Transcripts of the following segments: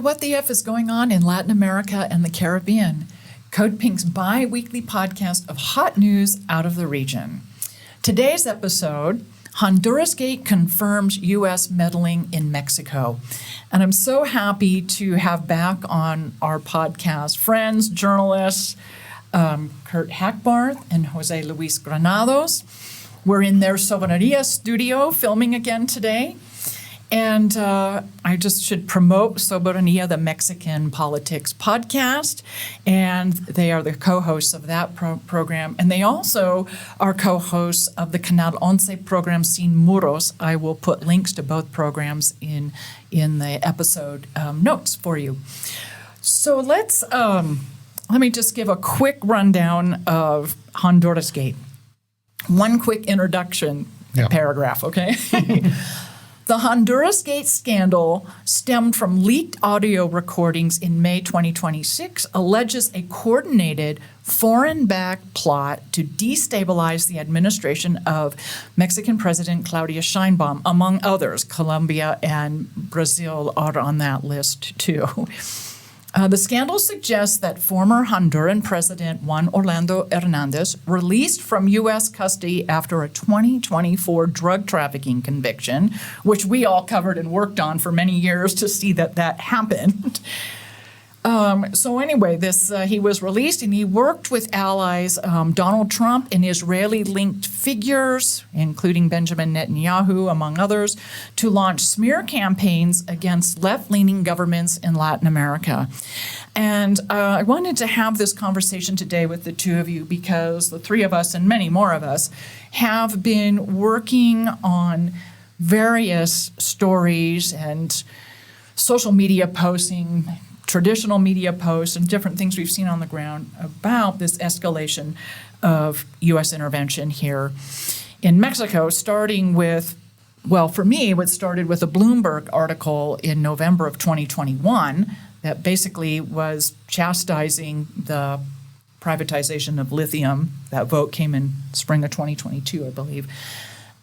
what the F is going on in Latin America and the Caribbean, Code Pink's bi-weekly podcast of hot news out of the region. Today's episode, Hondurasgate confirms U.S. meddling in Mexico. And I'm so happy to have back on our podcast friends, journalists, Kurt Hackbarth and Jose Luis Granados. We're in their Soberania studio filming again today. And I just should promote Soberania, the Mexican politics podcast. And they are the co-hosts of that program. And they also are co-hosts of the Canal program, Sin Muros. I will put links to both programs in the episode notes for you. So let me just give a quick rundown of Hondurasgate. One quick introduction paragraph, okay? The Hondurasgate scandal stemmed from leaked audio recordings in May 2026, alleges a coordinated foreign-backed plot to destabilize the administration of Mexican President Claudia Sheinbaum, among others. Colombia and Brazil are on that list too. The scandal suggests that former Honduran President Juan Hernández, released from U.S. custody after a 2024 drug trafficking conviction, which we all covered and worked on for many years to see that happened. So anyway, he was released and he worked with allies Donald Trump and Israeli-linked figures, including Benjamin Netanyahu, among others, to launch smear campaigns against left-leaning governments in Latin America. And I wanted to have this conversation today with the two of you because the three of us and many more of us have been working on various stories and social media posting, traditional media posts and different things we've seen on the ground about this escalation of U.S. intervention here in Mexico, starting with, well, for me, it started with a Bloomberg article in November of 2021 that basically was chastising the privatization of lithium. That vote came in spring of 2022, I believe.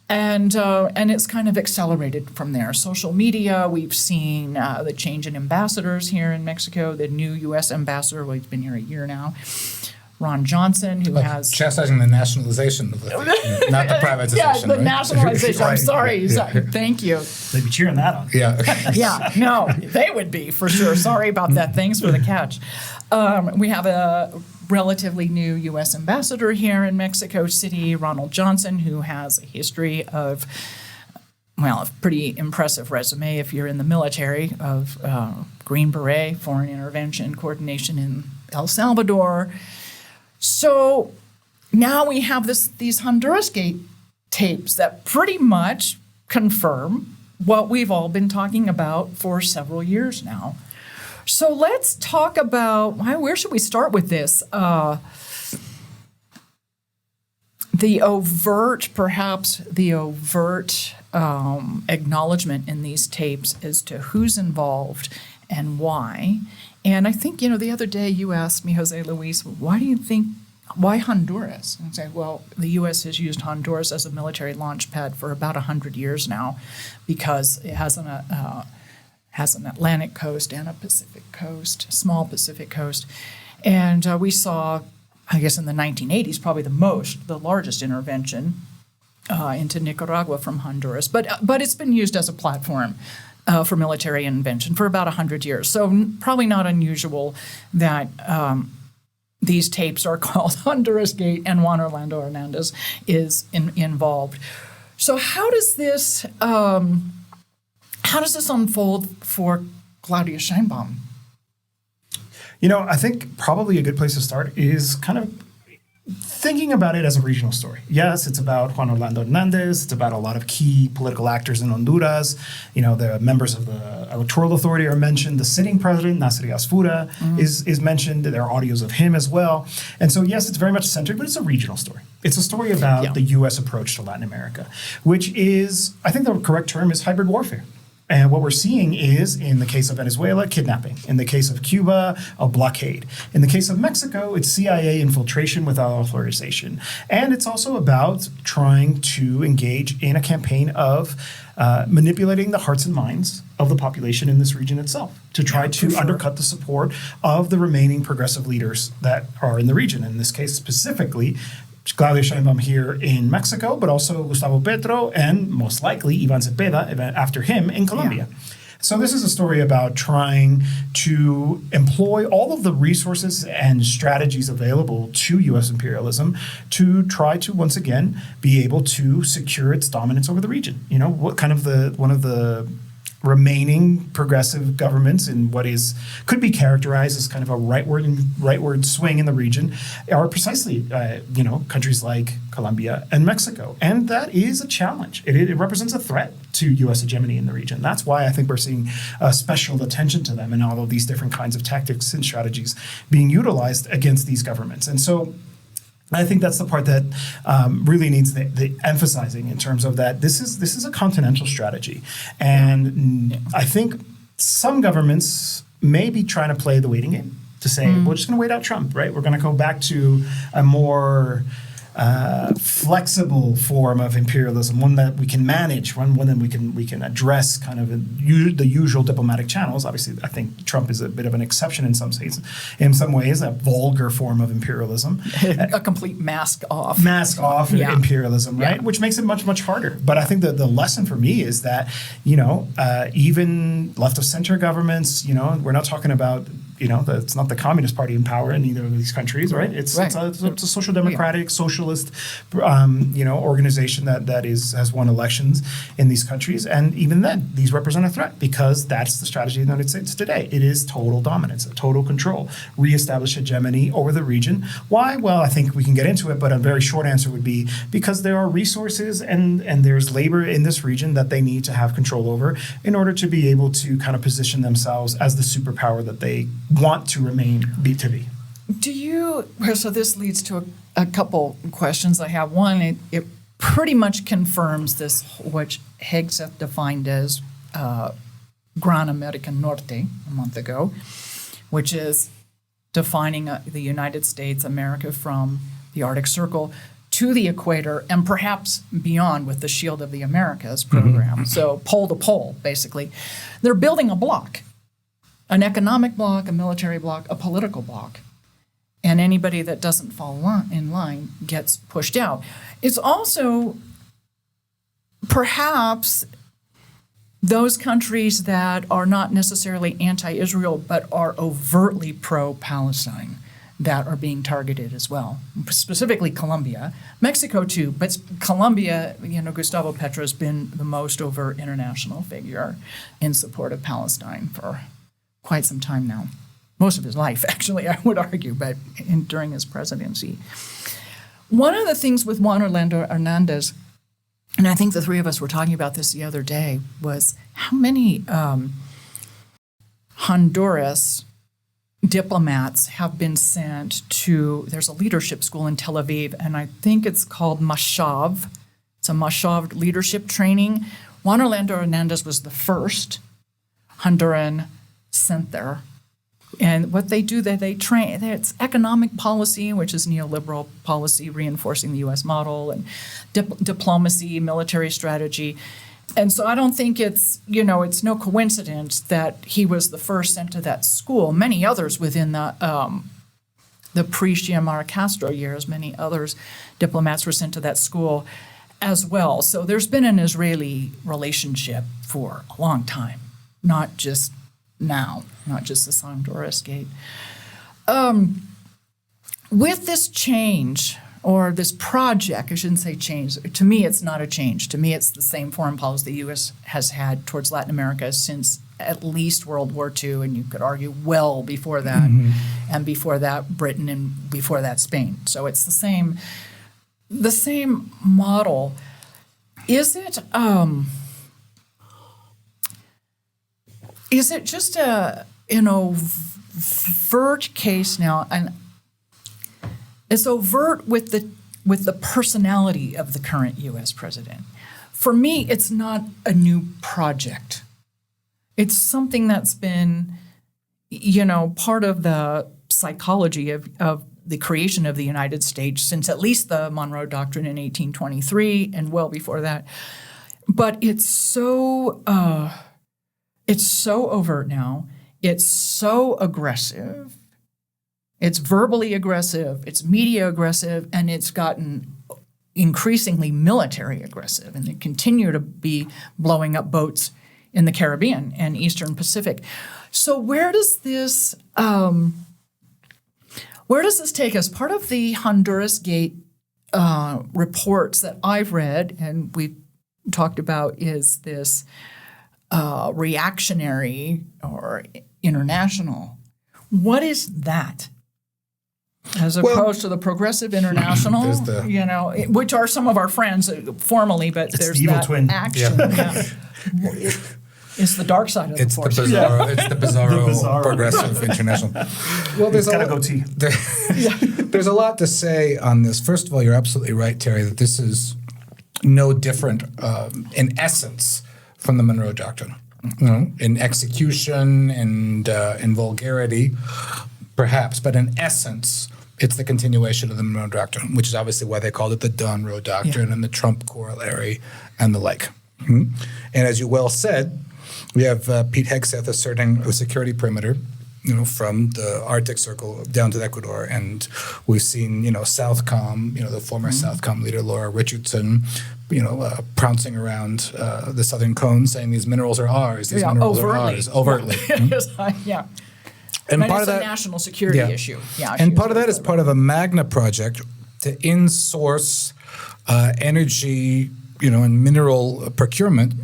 And it's kind of accelerated from there. Social media, we've seen the change in ambassadors here in Mexico. The new U.S. ambassador, well, he's been here a year now, Ron Johnson, who has... Chastising the nationalization of lithium, not the privatization. Yeah, the right? nationalization. I'm sorry. Yeah. Thank you. They'd be cheering that on. Yeah. Yeah, no, they would be for sure. Sorry about that. Thanks for the catch. We have a relatively new U.S. ambassador here in Mexico City, Ronald Johnson, who has a history of, well, a pretty impressive resume if you're in the military, of Green Beret, foreign intervention coordination in El Salvador. So now we have these Hondurasgate tapes that pretty much confirm what we've all been talking about for several years now. So let's talk about, where should we start with this? The overt acknowledgement in these tapes as to who's involved and why. And I think, the other day you asked me, Jose Luis, why Honduras? And I say, well, the U.S. has used Honduras as a military launch pad for about 100 years now because it has an Atlantic coast and a Pacific coast, small Pacific coast. And we saw, I guess in the 1980s, probably the largest intervention into Nicaragua from Honduras. But it's been used as a platform for military intervention for about 100 years. So probably not unusual that these tapes are called Hondurasgate and Juan Orlando Hernández is involved. So how does this unfold for Claudia Sheinbaum? I think probably a good place to start is kind of thinking about it as a regional story. Yes, it's about Juan Orlando Hernández. It's about a lot of key political actors in Honduras. The members of the electoral authority are mentioned. The sitting president, Nasri Asfura, is mentioned. There are audios of him as well. And so, yes, it's very much centered, but it's a regional story. It's a story about the U.S. approach to Latin America, which is, I think the correct term is hybrid warfare. And what we're seeing is, in the case of Venezuela, kidnapping. In the case of Cuba, a blockade. In the case of Mexico, it's CIA infiltration without authorization. And it's also about trying to engage in a campaign of manipulating the hearts and minds of the population in this region itself to try to undercut the support of the remaining progressive leaders that are in the region. In this case, specifically, Claudia Sheinbaum here in Mexico, but also Gustavo Petro and most likely Ivan Cepeda after him in Colombia. Yeah. So this is a story about trying to employ all of the resources and strategies available to U.S. imperialism to try to once again be able to secure its dominance over the region. You know, what kind of one of the remaining progressive governments in what could be characterized as kind of a rightward swing in the region are precisely countries like Colombia and Mexico, and that is a challenge. It represents a threat to U.S. hegemony in the region. That's why I think we're seeing special attention to them and all of these different kinds of tactics and strategies being utilized against these governments. And so I think that's the part that really needs the emphasizing in terms of that this is a continental strategy. And I think some governments may be trying to play the waiting game to say, we're just going to wait out Trump, right? We're going to go back to a more flexible form of imperialism, one that we can manage, one that we can address kind of the usual diplomatic channels. Obviously, I think Trump is a bit of an exception in some ways, a vulgar form of imperialism. A complete mask off imperialism, right? Yeah. Which makes it much, much harder. But I think that the lesson for me is that, even left of center governments, we're not talking about it's not the Communist Party in power in either of these countries, right? It's a social democratic, socialist, organization that has won elections in these countries, and even then, these represent a threat because that's the strategy of the United States today. It is total dominance, total control, reestablish hegemony over the region. Why? Well, I think we can get into it, but a very short answer would be because there are resources and there's labor in this region that they need to have control over in order to be able to kind of position themselves as the superpower that they want to remain to be. So this leads to a couple questions I have. One, it pretty much confirms this, which Hegseth defined as Gran America Norte a month ago, which is defining the United States, America, from the Arctic Circle to the equator and perhaps beyond with the Shield of the Americas program. Mm-hmm. So pole to pole, basically. They're building a block. An economic bloc, a military bloc, a political bloc. And anybody that doesn't fall in line gets pushed out. It's also perhaps those countries that are not necessarily anti-Israel but are overtly pro-Palestine that are being targeted as well, specifically Colombia. Mexico too, but Colombia, Gustavo Petro has been the most overt international figure in support of Palestine for quite some time now. Most of his life, actually, I would argue, but during his presidency. One of the things with Juan Orlando Hernández, and I think the three of us were talking about this the other day, was how many Honduras diplomats have been sent to, there's a leadership school in Tel Aviv, and I think it's called Mashav. It's a Mashav leadership training. Juan Orlando Hernández was the first Honduran sent there. And what they do, they train, it's economic policy, which is neoliberal policy, reinforcing the U.S. model, and diplomacy, military strategy. And so I don't think it's no coincidence that he was the first sent to that school. Many others within the pre-Xiomara Castro years, many others diplomats were sent to that school as well. So there's been an Israeli relationship for a long time, not just now, not just this Hondurasgate. With this change, or this project, I shouldn't say change, to me it's not a change. To me it's the same foreign policy the U.S. has had towards Latin America since at least World War II, and you could argue well before that, and before that Britain, and before that Spain. So it's the same model. Is it just a overt case now, and it's overt with the personality of the current U.S. president? For me, it's not a new project. It's something that's been, part of the psychology of the creation of the United States since at least the Monroe Doctrine in 1823, and well before that. but it's so overt now. It's so aggressive. It's verbally aggressive. It's media aggressive, and it's gotten increasingly military aggressive, and they continue to be blowing up boats in the Caribbean and Eastern Pacific. So where does this take us? Part of the Hondurasgate reports that I've read and we've talked about is this reactionary or international. What is that? As opposed to the progressive international, which are some of our friends formally, but there's the evil that twin. action. Yeah. It's the dark side of the force. It's the bizarro progressive international. Well, there's got a goatee. There's a lot to say on this. First of all, you're absolutely right, Terry, that this is no different in essence from the Monroe Doctrine. In execution and in vulgarity, perhaps, but in essence, it's the continuation of the Monroe Doctrine, which is obviously why they called it the Donroe Doctrine and the Trump corollary and the like. And as you well said, we have Pete Hegseth asserting a security perimeter, from the Arctic Circle down to Ecuador, and we've seen, Southcom, the former Southcom leader Laura Richardson, pouncing around the Southern Cone, saying these minerals are ours. These minerals are ours, overtly. Yeah. And But part it's of a that national security issue. Yeah, and part of that is part of a Magna project to in-source energy, and mineral procurement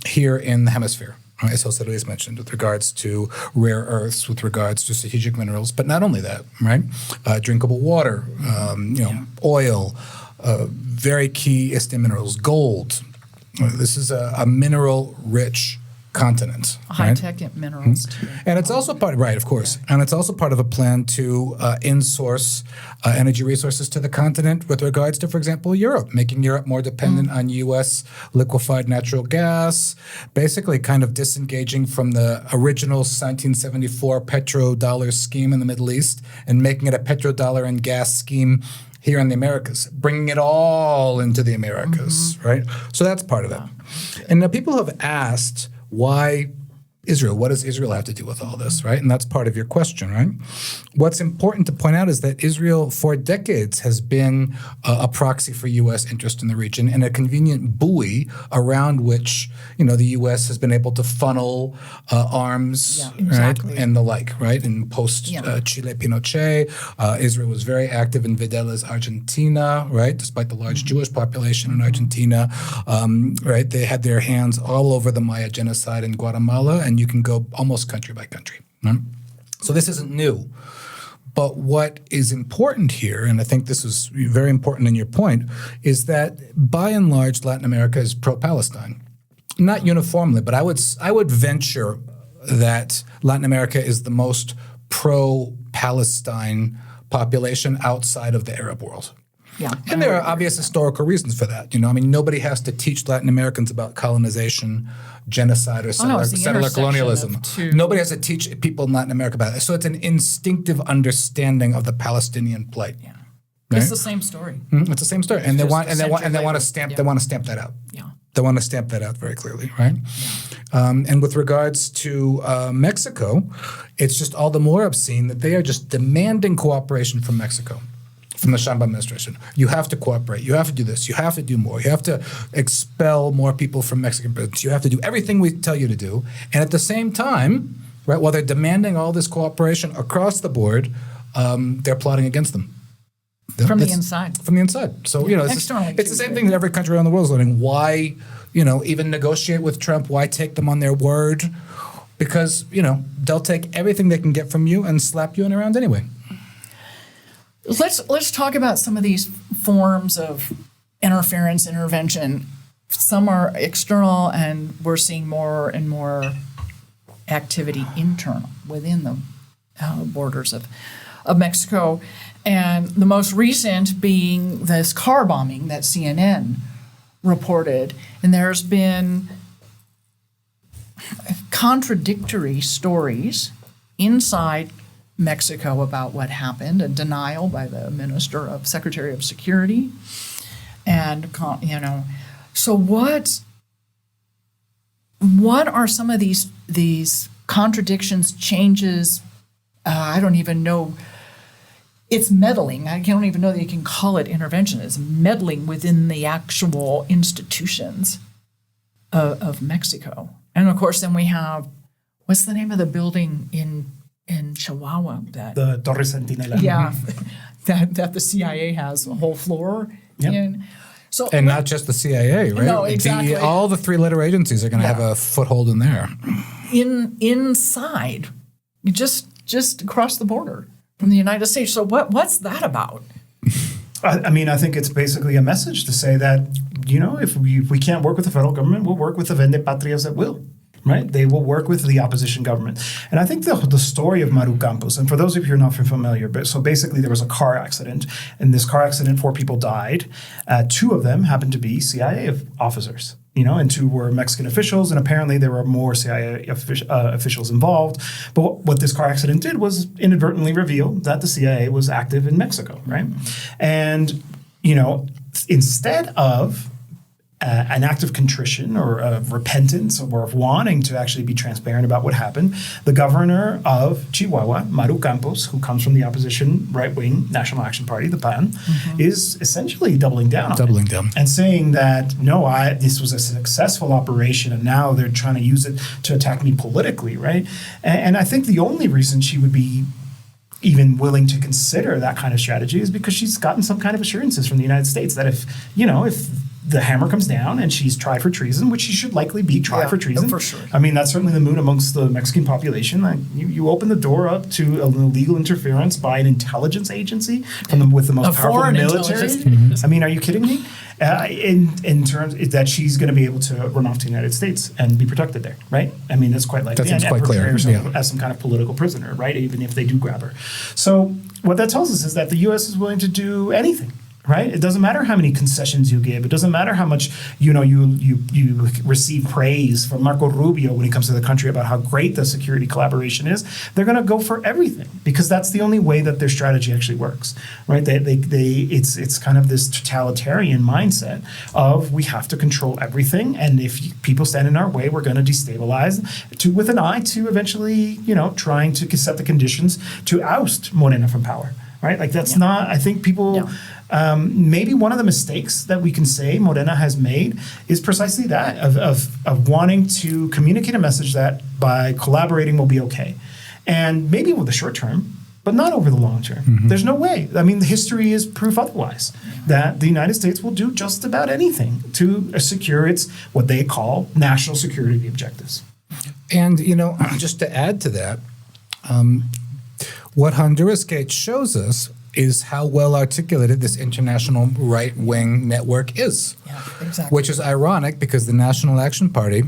here in the hemisphere. As Jose Luis mentioned, with regards to rare earths, with regards to strategic minerals, but not only that, right? Drinkable water, oil, very key esteemed minerals, gold. This is a mineral-rich continent. High-tech minerals, too. And it's also part, right, of course, and it's also part of a plan to in-source energy resources to the continent with regards to, for example, Europe, making Europe more dependent on U.S. liquefied natural gas, basically kind of disengaging from the original 1974 petrodollar scheme in the Middle East and making it a petrodollar and gas scheme here in the Americas, bringing it all into the Americas, right? So that's part of it. And now people have asked, why Israel? What does Israel have to do with all this, right? And that's part of your question, right? What's important to point out is that Israel, for decades, has been a proxy for U.S. interest in the region and a convenient buoy around which, the U.S. has been able to funnel arms, right, and the like, right? In post-Chile Pinochet, Israel was very active in Videla's Argentina, right? Despite the large Jewish population in Argentina, right? They had their hands all over the Maya genocide in Guatemala, and you can go almost country by country. Right? So this isn't new. But what is important here, and I think this is very important in your point, is that by and large Latin America is pro-Palestine. Not uniformly, but I would venture that Latin America is the most pro-Palestine population outside of the Arab world. Yeah. And there are obvious historical reasons for that. Nobody has to teach Latin Americans about colonization, genocide, or settler colonialism. Nobody has to teach people in Latin America about it. So it's an instinctive understanding of the Palestinian plight. Yeah. Right? It's the same story. It's the same story, and they want to stamp that out. Yeah. They want to stamp that out very clearly, right? Yeah. And with regards to Mexico, it's just all the more obscene that they are just demanding cooperation from Mexico. From the Sheinbaum administration. You have to cooperate. You have to do this. You have to do more. You have to expel more people from Mexican prisons. You have to do everything we tell you to do. And at the same time, right, while they're demanding all this cooperation across the board, they're plotting against them. From the inside. From the inside. So, it's the same thing that every country around the world is learning. Why, even negotiate with Trump? Why take them on their word? Because, they'll take everything they can get from you and slap you in around anyway. Let's talk about some of these forms of intervention. Some are external, and we're seeing more and more activity internal within the borders of Mexico. And the most recent being this car bombing that CNN reported. And there's been contradictory stories inside Mexico about what happened, a denial by the Secretary of Security. And, so what what are some of these contradictions, changes? I don't even know. It's meddling. I don't even know that you can call it intervention. It's meddling within the actual institutions of Mexico. And of course, then we have, what's the name of the building in Chihuahua? The Torre Centinela. Yeah, that the CIA has a whole floor in. So, And not just the CIA, right? No, exactly. All the three-letter agencies are going to have a foothold in there. Inside, just across the border from the United States. So what's that about? I mean, I think it's basically a message to say that, if we can't work with the federal government, we'll work with the Vende Patrias that will. Right? They will work with the opposition government. And I think the story of Maru Campos, and for those of you who are not familiar, but so basically there was a car accident. In this car accident, 4 people died. 2 of them happened to be CIA officers, and 2 were Mexican officials. And apparently there were more CIA officials involved. But what this car accident did was inadvertently reveal that the CIA was active in Mexico, right? And, instead of an act of contrition or of repentance or of wanting to actually be transparent about what happened, the governor of Chihuahua, Maru Campos, who comes from the opposition right-wing National Action Party, the PAN, is essentially doubling down on it. And saying that, no, this was a successful operation and now they're trying to use it to attack me politically, right? And I think the only reason she would be even willing to consider that kind of strategy is because she's gotten some kind of assurances from the United States that if the hammer comes down and she's tried for treason, which she should likely be tried for treason. For sure. I mean, that's certainly the mood amongst the Mexican population. Like, you open the door up to an illegal interference by an intelligence agency with the most powerful military. I mean, are you kidding me? In terms that she's going to be able to run off to the United States and be protected there, right? I mean, it's quite likely. That seems quite clear. As some kind of political prisoner, right? Even if they do grab her. So what that tells us is that the U.S. is willing to do anything. Right? It doesn't matter how many concessions you give. It doesn't matter how much you receive praise from Marco Rubio when he comes to the country about how great the security collaboration is. They're going to go for everything because that's the only way that their strategy actually works. Right? It's kind of this totalitarian mindset of we have to control everything, and if people stand in our way, we're going to destabilize. With an eye to eventually, trying to set the conditions to oust Morena from power. Right? Like that's not. I think people. Yeah. Maybe one of the mistakes that we can say Morena has made is precisely that of wanting to communicate a message that by collaborating will be okay. And maybe with the short term, but not over the long term. There's no way. I mean, the history is proof otherwise, that the United States will do just about anything to secure its, what they call, national security objectives. And, just to add to that, what Hondurasgate shows us is how well articulated this international right-wing network is. Yeah, exactly. Which is ironic because the National Action Party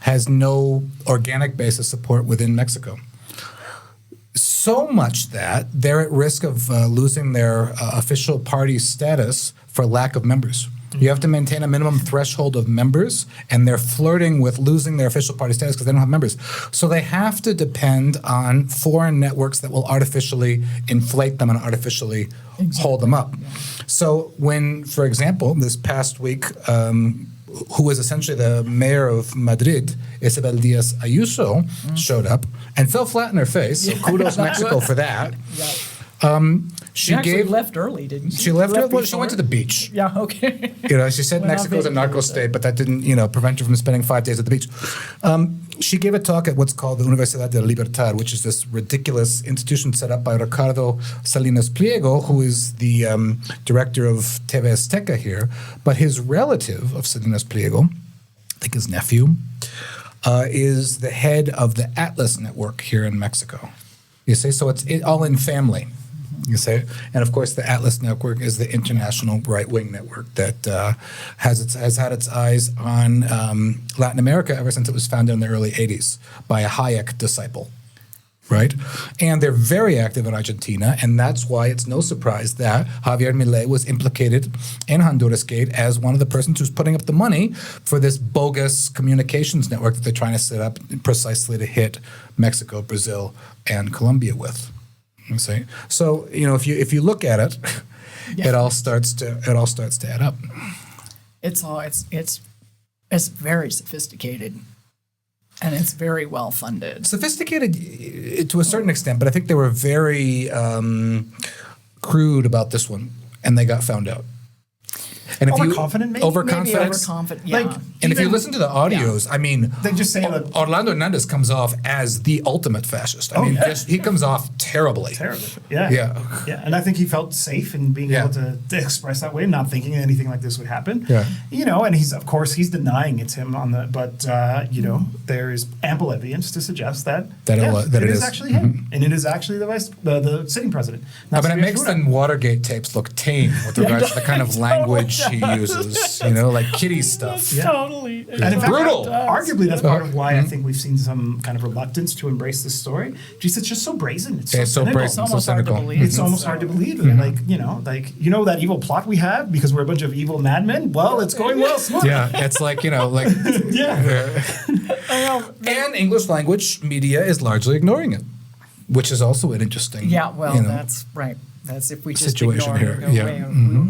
has no organic base of support within Mexico. So much that they're at risk of losing their official party status for lack of members. You have to maintain a minimum threshold of members, and they're flirting with losing their official party status because they don't have members. So they have to depend on foreign networks that will artificially inflate them and artificially hold them up. Yeah. So when, for example, this past week, who was essentially the mayor of Madrid, Isabel Díaz Ayuso, showed up and fell flat in her face. So kudos Mexico for that. Yeah. She actually left early, didn't she? She left early. Well, she went to the beach. Yeah, okay. She said Mexico's a narco state, but that didn't, prevent her from spending 5 days at the beach. She gave a talk at what's called the Universidad de la Libertad, which is this ridiculous institution set up by Ricardo Salinas Pliego, who is the director of TV Azteca here. But his relative of Salinas Pliego, I think his nephew, is the head of the Atlas Network here in Mexico. You see, so it's all in family. You say, and of course, the Atlas Network is the international right-wing network that has had its eyes on Latin America ever since it was founded in the early '80s by a Hayek disciple, right? And they're very active in Argentina, and that's why it's no surprise that Javier Milei was implicated in Hondurasgate as one of the persons who's putting up the money for this bogus communications network that they're trying to set up precisely to hit Mexico, Brazil, and Colombia with. You see? So if you look at it, it all starts to add up. It's very sophisticated. And it's very well funded. Sophisticated to a certain extent, but I think they were very crude about this one, and they got found out. And if Overconfident, maybe? Overconfident. Maybe overconfident, yeah. Like, And if you listen to the audios, I mean, They just say that Orlando Hernández comes off as the ultimate fascist. I mean, he comes off terribly. terribly. Yeah. Yeah. And I think he felt safe in being able to express that way, not thinking anything like this would happen. Yeah. You know, and he's denying it's him but you know, there is ample evidence to suggest that That it is is. actually him, and it is actually the sitting president. I mean, it makes the Watergate tapes look tame with regards to the kind of language he uses, you know, like kiddie stuff. Yeah. Totally. And in fact, Brutal. arguably, that's part of why I think we've seen some kind of reluctance to embrace this story. Just it's just so brazen. It's It's so cynical. brazen, It's so almost hard to cynical. believe. It's almost hard to believe. Like you know that evil plot we have because we're a bunch of evil madmen. Well, it's going well. Smart. Yeah, it's like, you know, like, and English language media is largely ignoring it, which is also an interesting, Yeah, well, you know, that's right. That's if we just situation ignore it here. and go Yeah. away,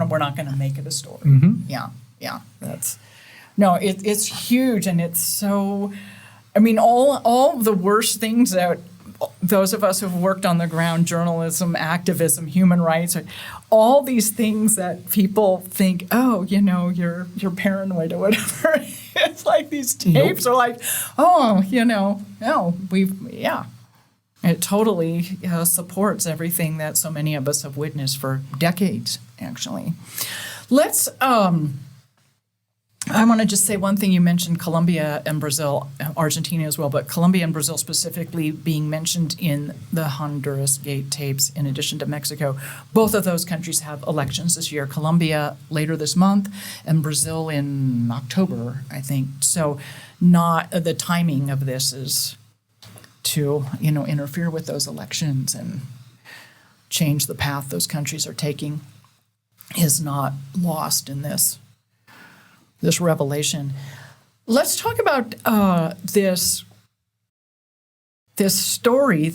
we're not going to make it a story. Yeah. That's it's huge, and it's so. I mean, all the worst things that those of us who've worked on the ground, journalism, activism, human rights, all these things that people think, oh, you know, you're paranoid or whatever. It's like these tapes are like, oh, you know, no, It totally supports everything that so many of us have witnessed for decades, actually. Let's, I want to just say one thing. You mentioned Colombia and Brazil, Argentina as well, but Colombia and Brazil specifically being mentioned in the Hondurasgate tapes in addition to Mexico. Both of those countries have elections this year. Colombia later this month and Brazil in October, I think. So not the timing of this is to, you know, interfere with those elections and change the path those countries are taking is not lost in this revelation. Let's talk about this story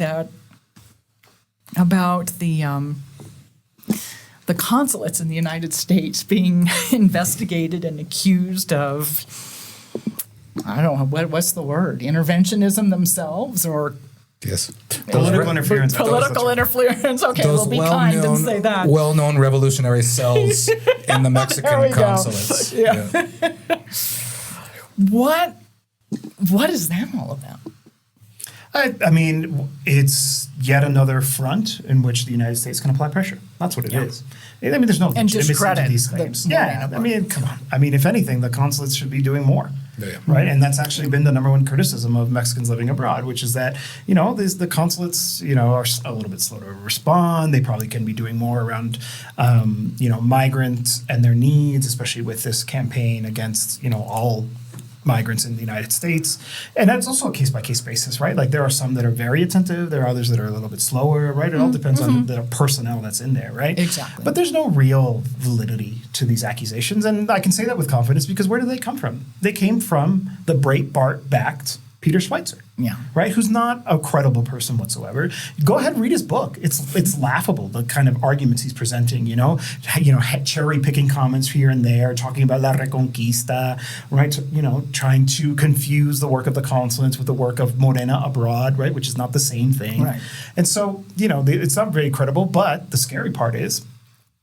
about the consulates in the United States being investigated and accused of, I don't know, what's the word? Interventionism themselves, or yes. Political interference. political interference. Okay, Those we'll be kind and say that. well-known revolutionary cells in the There Mexican we go. consulates. Yeah. What is that all about? I mean, it's yet another front in which the United States can apply pressure. That's what it is. I mean, there's no And legitimacy discredit to these the claims. Morena I book. mean, come on. I mean, if anything, the consulates should be doing more. Yeah. Right, and that's actually been the number one criticism of Mexicans living abroad, which is that, you know, the consulates, you know, are a little bit slow to respond. They probably can be doing more around, you know, migrants and their needs, especially with this campaign against, you know, all migrants in the United States. And that's also a case-by-case basis, right? Like there are some that are very attentive. There are others that are a little bit slower, right? It all depends on the personnel that's in there, right? Exactly. But there's no real validity to these accusations. And I can say that with confidence because where do they come from? They came from the Breitbart-backed Peter Schweitzer. Yeah. Right? Who's not a credible person whatsoever. Go ahead and read his book. It's laughable, the kind of arguments he's presenting, you know, cherry picking comments here and there, talking about La Reconquista, right? You know, trying to confuse the work of the consulates with the work of Morena abroad, right? Which is not the same thing. Right. And so, you know, it's not very credible, but the scary part is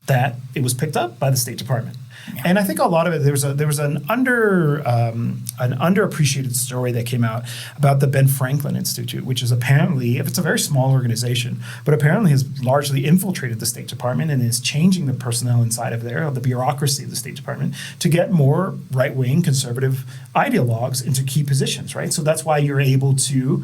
that it was picked up by the State Department. Yeah. And I think a lot of it, there was an underappreciated story that came out about the Ben Franklin Institute, which is apparently, if it's a very small organization, but apparently has largely infiltrated the State Department and is changing the personnel inside of there, the bureaucracy of the State Department, to get more right-wing conservative ideologues into key positions, right? So that's why you're able to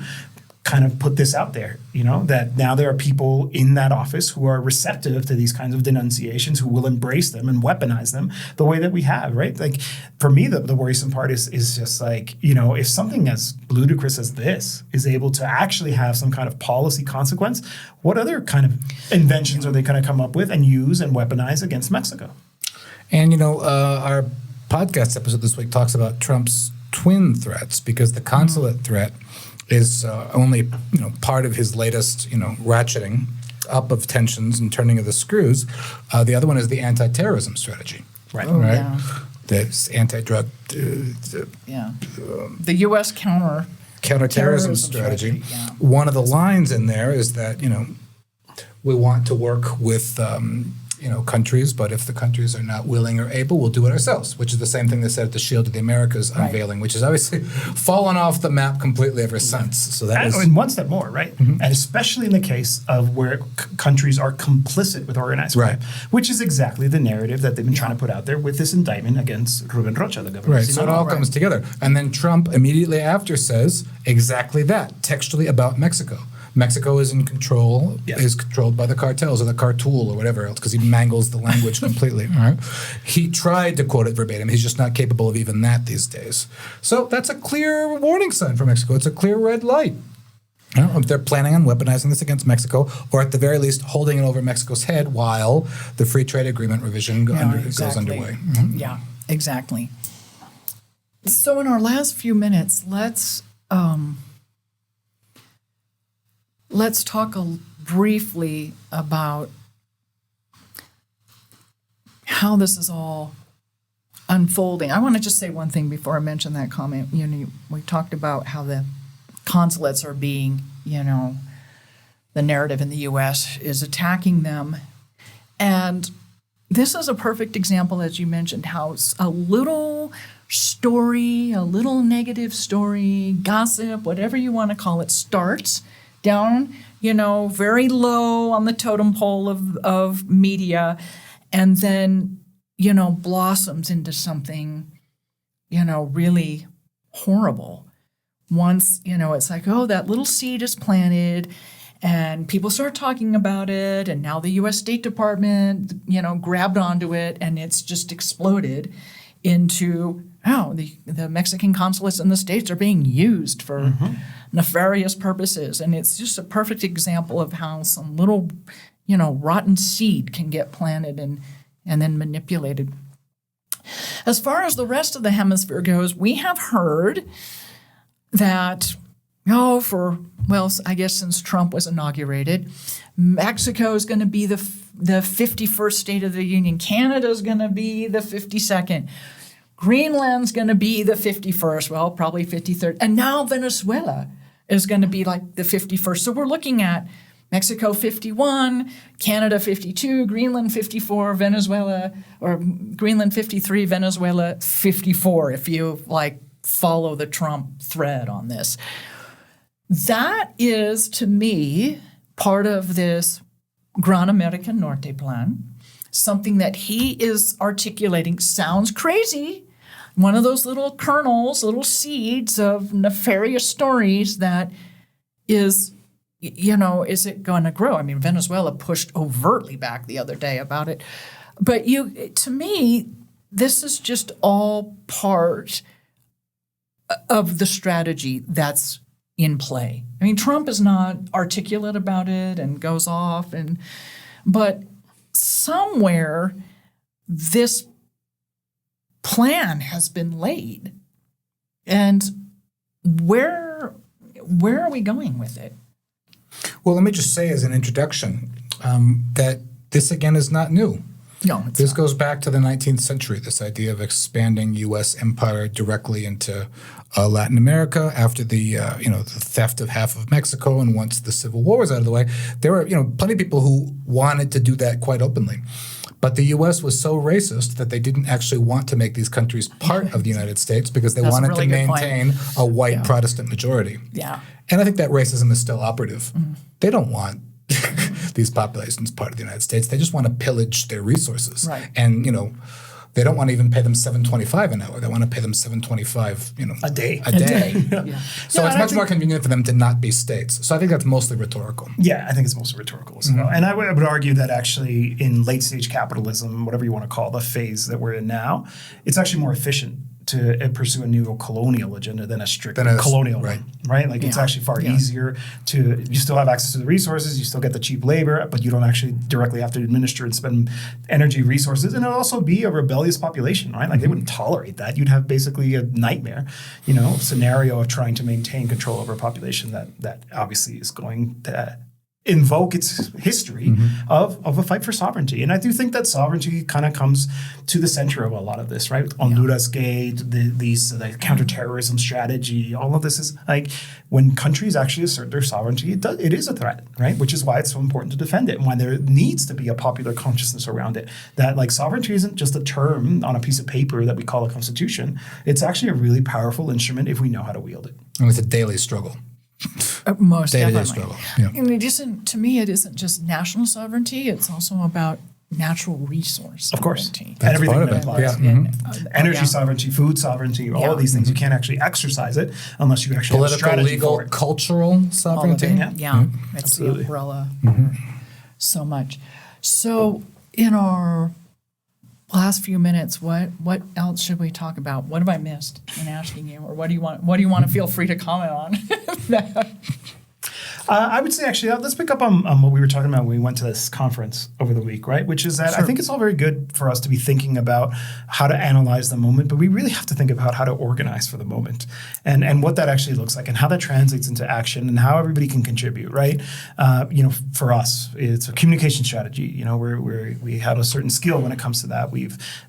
kind of put this out there, you know, that now there are people in that office who are receptive to these kinds of denunciations, who will embrace them and weaponize them the way that we have, right? Like, for me, the worrisome part is just like, you know, if something as ludicrous as this is able to actually have some kind of policy consequence, what other kind of inventions are they going to come up with and use and weaponize against Mexico? And, you know, our podcast episode this week talks about Trump's twin threats, because the consulate threat is only, you know, part of his latest, you know, ratcheting up of tensions and turning of the screws. The other one is the anti-terrorism strategy. Right. Oh, Right. yeah. That's anti-drug. The U.S. counter counterterrorism strategy. Yeah. One of the lines in there is that, we want to work with, countries, but if the countries are not willing or able, we'll do it ourselves, which is the same thing they said at the Shield of the Americas unveiling, which has obviously fallen off the map completely ever since. So that is... And one step more, right? And especially in the case of where countries are complicit with organized crime, which is exactly the narrative that they've been trying to put out there with this indictment against Ruben Rocha, the governor. Right, so it all comes together. And then Trump immediately after says exactly that, textually about Mexico. Mexico is in control, is controlled by the cartels or the cartool or whatever else, because he mangles the language completely. Right? He tried to quote it verbatim. He's just not capable of even that these days. So that's a clear warning sign for Mexico. It's a clear red light. If they're planning on weaponizing this against Mexico, or at the very least holding it over Mexico's head while the free trade agreement revision goes underway. Yeah, exactly. So in our last few minutes, let's talk briefly about how this is all unfolding. I want to just say one thing before I mention that comment. We talked about how the consulates are being, the narrative in the U.S. is attacking them. And this is a perfect example, as you mentioned, how a little story, a little negative story, gossip, whatever you want to call it, starts down, very low on the totem pole of media, and then, blossoms into something, really horrible. Once, it's like, oh, that little seed is planted, and people start talking about it, and now the U.S. State Department, grabbed onto it, and it's just exploded into, the Mexican consulates in the States are being used for nefarious purposes. And it's just a perfect example of how some little, rotten seed can get planted and then manipulated. As far as the rest of the hemisphere goes, we have heard that, I guess since Trump was inaugurated, Mexico is going to be the 51st State of the Union. Canada is going to be the 52nd. Greenland's going to be the 51st, probably 53rd. And now Venezuela is going to be like the 51st. So we're looking at Mexico 51, Canada 52, Greenland 54, Venezuela, or Greenland 53, Venezuela 54, if you follow the Trump thread on this. That is, to me, part of this Gran America Norte plan, something that he is articulating. Sounds crazy. One of those little kernels, little seeds of nefarious stories that is it going to grow? I mean, Venezuela pushed overtly back the other day about it. But to me, this is just all part of the strategy that's in play. I mean, Trump is not articulate about it and goes off, but somewhere this plan has been laid. And where are we going with it? Well, let me just say as an introduction that this, again, is not new. No, this goes back to the 19th century, this idea of expanding U.S. empire directly into Latin America after the theft of half of Mexico, and once the Civil War was out of the way, there were plenty of people who wanted to do that quite openly. But the U.S. was so racist that they didn't actually want to make these countries part of the United States because they wanted to maintain a white Protestant majority. Yeah. And I think that racism is still operative. They don't want these populations part of the United States. They just want to pillage their resources. Right. And, they don't want to even pay them $7.25 an hour. They want to pay them $7.25, a day. A day. Yeah. So it's much more convenient for them to not be states. So I think that's mostly rhetorical. Yeah, I think it's mostly rhetorical as well. And I would argue that actually in late stage capitalism, whatever you want to call the phase that we're in now, it's actually more efficient to pursue a neo-colonial agenda than a strict colonial one, right? Like it's actually far easier you still have access to the resources, you still get the cheap labor, but you don't actually directly have to administer and spend energy resources. And it'll also be a rebellious population, right? Like they wouldn't tolerate that. You'd have basically a nightmare, scenario of trying to maintain control over a population that obviously is going to invoke its history of a fight for sovereignty. And I do think that sovereignty kind of comes to the center of a lot of this, right? Hondurasgate, the counterterrorism strategy, all of this is like when countries actually assert their sovereignty, it is a threat, right? Which is why it's so important to defend it and why there needs to be a popular consciousness around it. That like sovereignty isn't just a term on a piece of paper that we call a constitution. It's actually a really powerful instrument if we know how to wield it. And it's a daily struggle. Most Day-to-day definitely. struggle. Yeah. And it isn't, to me, it isn't just national sovereignty. It's also about natural resource Of course. sovereignty. That's and everything part of that it. implies. Yeah. And, Energy sovereignty, food sovereignty, all of these things. You can't actually exercise it unless you actually have a Political, strategy legal, for it. cultural all of sovereignty. it. Yeah, it's Absolutely. the umbrella so much. So in our last few minutes, what else should we talk about? What have I missed in asking you, or what do you want to feel free to comment on? I would say actually, let's pick up on what we were talking about when we went to this conference over the week, right? Which is that I think it's all very good for us to be thinking about how to analyze the moment, but we really have to think about how to organize for the moment and what that actually looks like and how that translates into action and how everybody can contribute, right? For us, it's a communication strategy. We have a certain skill when it comes to that.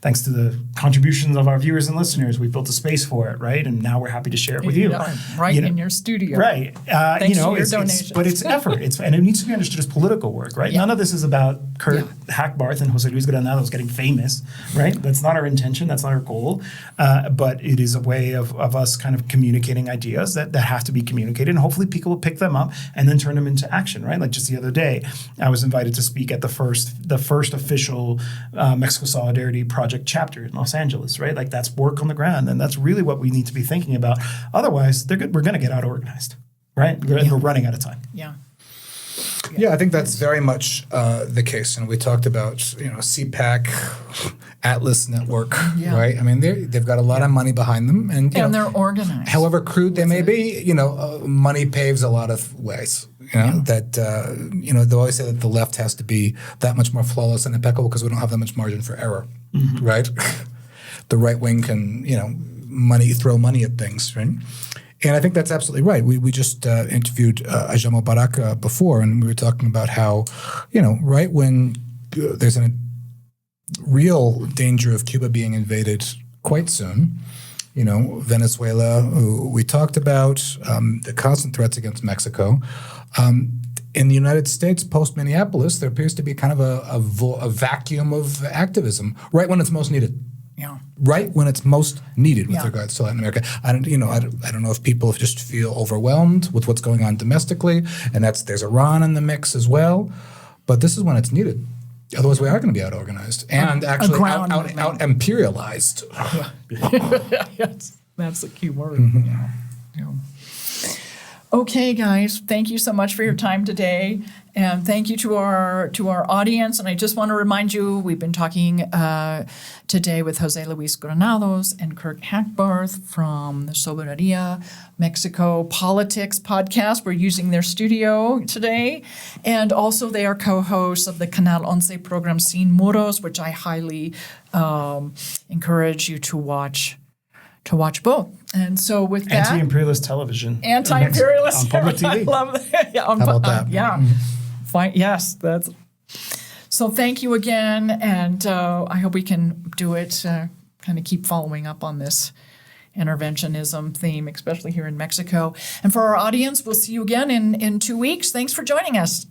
Thanks to the contributions of our viewers and listeners, we've built a space for it, right? And now we're happy to share it with you. In your studio. Right. Thanks to your donations. But it's effort. And it needs to be understood as political work, right? Yeah. None of this is about Kurt Hackbarth and Jose Luis Granados getting famous, right? That's not our intention. That's not our goal. But it is a way of us kind of communicating ideas that have to be communicated. And hopefully people will pick them up and then turn them into action, right? Like just the other day, I was invited to speak at the first official Mexico Solidarity Project chapter in Los Angeles, right? Like that's work on the ground. And that's really what we need to be thinking about. Otherwise, we're going to get out organized. Right? We're running out of time. Yeah. Yeah, I think that's very much the case. And we talked about, CPAC, Atlas Network, right? I mean, they've got a lot of money behind them. And they're organized. However crude they may be, money paves a lot of ways. They always say that the left has to be that much more flawless and impeccable because we don't have that much margin for error, right? The right wing can, throw money at things, right? And I think that's absolutely right. We just interviewed Ajamo Baraka before, and we were talking about how, right when there's a real danger of Cuba being invaded quite soon, Venezuela, who we talked about, the constant threats against Mexico. In the United States, post-Minneapolis, there appears to be kind of a vacuum of activism right when it's most needed. Yeah. Right when it's most needed with regards to Latin America. I don't know if people just feel overwhelmed with what's going on domestically, and there's Iran in the mix as well. But this is when it's needed. Otherwise, we are going to be out organized and actually out imperialized. Yes, that's the key word. Yeah. Okay, guys, thank you so much for your time today. And thank you to our audience. And I just want to remind you, we've been talking today with Jose Luis Granados and Kurt Hackbarth from the Soberania Mexico Politics podcast. We're using their studio today. And also they are co-hosts of the Canal 11 program Sin Muros, which I highly encourage you to watch both. And so with that, anti-imperialist television, anti-imperialist on public TV. I love that. Yeah, How about that? Fine. Yes, that's. So thank you again, and I hope we can do it. Kind of keep following up on this interventionism theme, especially here in Mexico. And for our audience, we'll see you again in 2 weeks. Thanks for joining us.